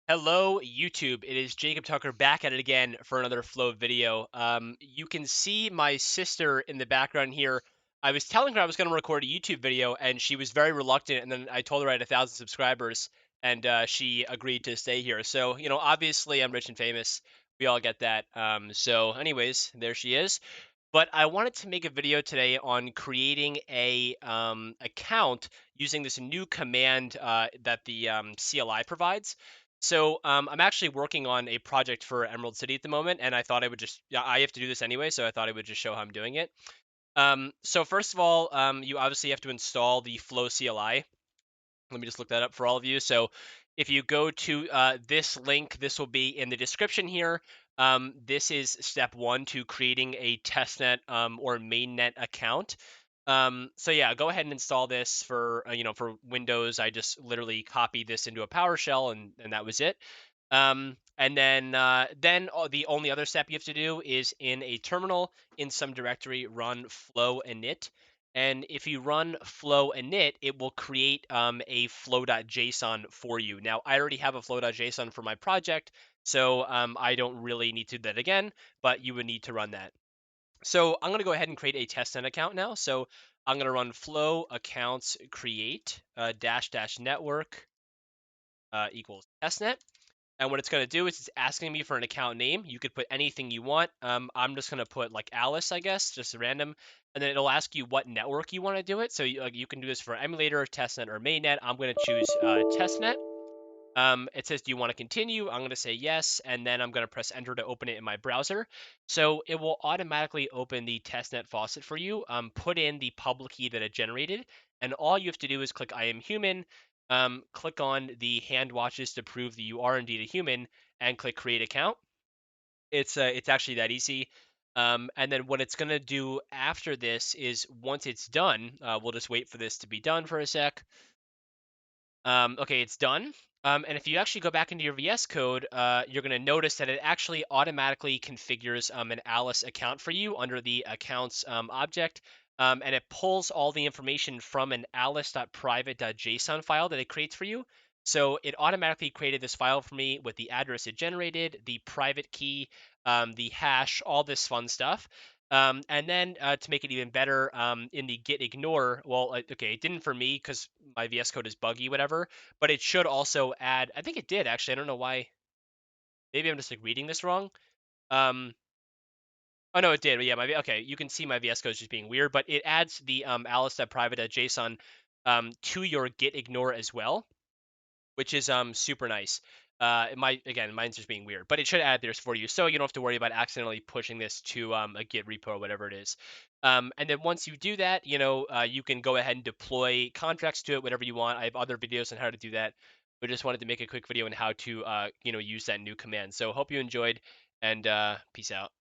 Hello, YouTube. It is Jacob Tucker back at it again for another Flow video. You can see my sister in the background here. I was telling her I was going to record a YouTube video, and she was very reluctant. And then I told her I had 1,000 subscribers, and she agreed to stay here. So, obviously I'm rich and famous. We all get that. Anyways, there she is. But I wanted to make a video today on creating a account using this new command that the CLI provides. I'm actually working on a project for Emerald City at the moment, and I thought I would just yeah, I have to do this anyway, so I thought I would just show how I'm doing it. So first of all, you obviously have to install the Flow CLI. Let me just look that up for all of you. So if you go to this link, this will be in the description here. This is step one to creating a testnet or mainnet account. So yeah, go ahead and install this for for Windows. I just literally copied this into a PowerShell and that was it. The only other step you have to do is in a terminal in some directory run flow init. And if you run flow init, it will create a flow.json for you. Now, I already have a flow.json for my project, so I don't really need to do that again, but you would need to run that. So I'm going to go ahead and create a testnet account now. So I'm going to run flow accounts create dash dash network equals testnet. And what it's going to do is it's asking me for an account name. You could put anything you want. I'm just going to put like Alice, I guess, just random. And then it'll ask you what network you want to do it. So you can do this for emulator, testnet, or mainnet. I'm going to choose testnet. It says, do you want to continue? I'm going to say yes, and then I'm going to press enter to open it in my browser. So it will automatically open the testnet faucet for you. Put in the public key that it generated, and all you have to do is click I am human, click on the hand watches to prove that you are indeed a human, and click create account. It's actually that easy. And then what it's going to do after this is once it's done, we'll just wait for this to be done for a sec. Okay, it's done. And if you actually go back into your VS Code, you're going to notice that it actually automatically configures an Alice account for you under the accounts object. And it pulls all the information from an alice.private.json file that it creates for you. So it automatically created this file for me with the address it generated, the private key, the hash, all this fun stuff. And then to make it even better, in the git ignore, well, okay, it didn't for me because my VS Code is buggy, whatever, but it should also add, I think it did actually. I don't know why. Maybe I'm just like reading this wrong. Um, oh no, it did. But yeah, okay, you can see my VS Code is just being weird, but it adds the alice.private.json to your git ignore as well, which is super nice. Mine's just being weird, but it should add this for you, so you don't have to worry about accidentally pushing this to a Git repo or whatever it is. And then once you do that, you can go ahead and deploy contracts to it, whatever you want. I have other videos on how to do that, but just wanted to make a quick video on how to use that new command. So hope you enjoyed, and peace out.